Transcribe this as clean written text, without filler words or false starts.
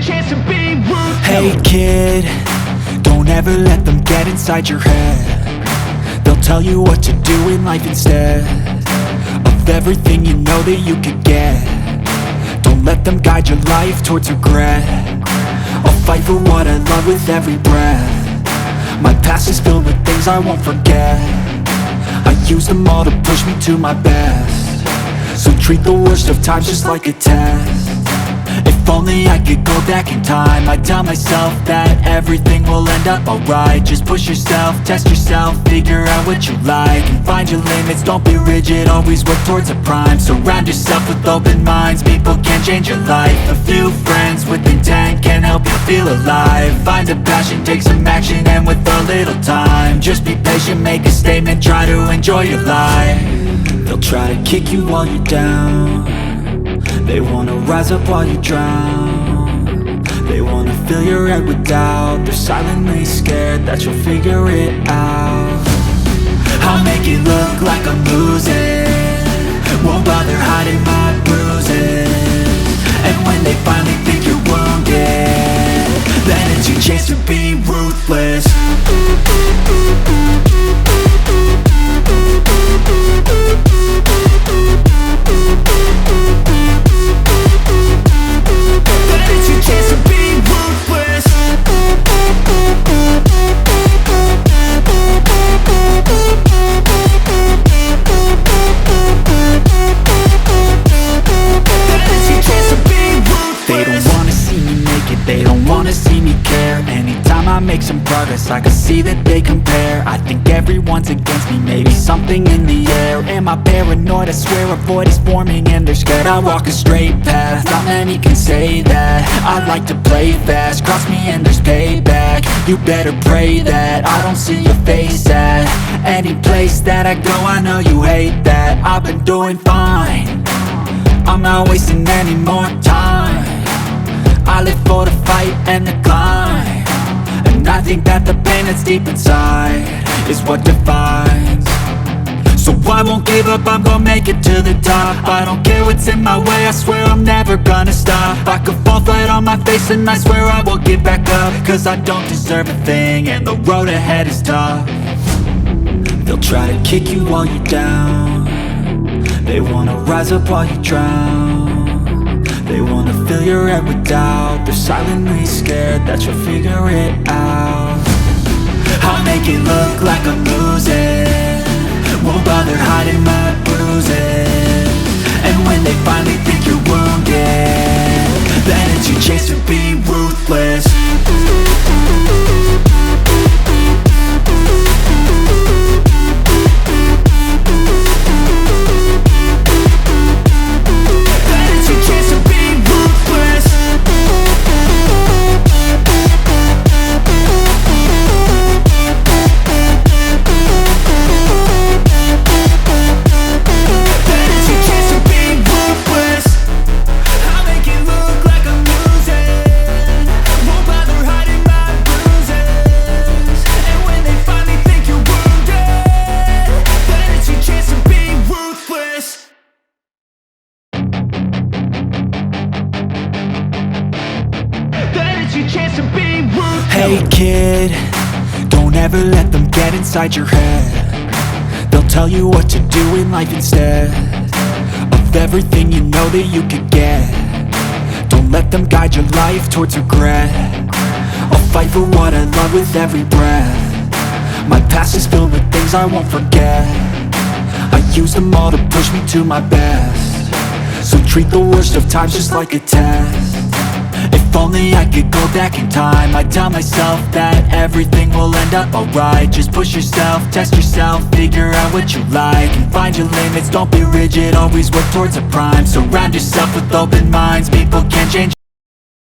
chance to be ruthless. Hey kid, don't ever let them get inside your head. They'll tell you what to do in life instead of everything you know that you could get. Don't let them guide your life towards regret. I'll fight for what I love with every breath. My past is filled with things I won't forget. I use them all to push me to my best. So treat the worst of times just like a test. If only I could go back in time, I'd tell myself that everything will end up alright. Just push yourself, test yourself, figure out what you like, and find your limits, don't be rigid, always work towards a prime. Surround yourself with open minds, people can change your life. A few friends with intent can help you feel alive. Find a passion, take some action, and with a little time, just be patient, make a statement, try to enjoy your life. They'll try to kick you while you're down. They wanna rise up while you drown. They wanna fill your head with doubt. They're silently scared that you'll figure it out. I'll make it look like I'm losing, won't bother hiding my bruises. And when they finally think you're wounded, then it's your chance to be ruthless. They don't wanna see me care. Anytime I make some progress, I can see that they compare. I think everyone's against me, maybe something in the air. Am I paranoid? I swear a void is forming and they're scared. I walk a straight path, not many can say that. I like to play fast, cross me and there's payback. You better pray that I don't see your face at any place that I go. I know you hate that. I've been doing fine, I'm not wasting any more time. I live for the fight and the climb, and I think that the pain that's deep inside is what defines. So I won't give up, I'm gonna make it to the top. I don't care what's in my way, I swear I'm never gonna stop. I could fall flat on my face and I swear I will get back up, cause I don't deserve a thing and the road ahead is tough. They'll try to kick you while you're down. They wanna rise up while you drown. They wanna fill your head with doubt. They're silently scared that you'll figure it out. I'll make it look like I'm losing, won't bother hiding my bruises. And when they finally think you're wounded, then it's your chance to be ruthless. Hey kid, don't ever let them get inside your head. They'll tell you what to do in life instead of everything you know that you could get. Don't let them guide your life towards regret. I'll fight for what I love with every breath. My past is filled with things I won't forget. I use them all to push me to my best. So treat the worst of times just like a test. If only I could go back in time, I'd tell myself that everything will end up alright. Just push yourself, test yourself, figure out what you like, and find your limits, don't be rigid, always work towards a prime. Surround yourself with open minds, people can change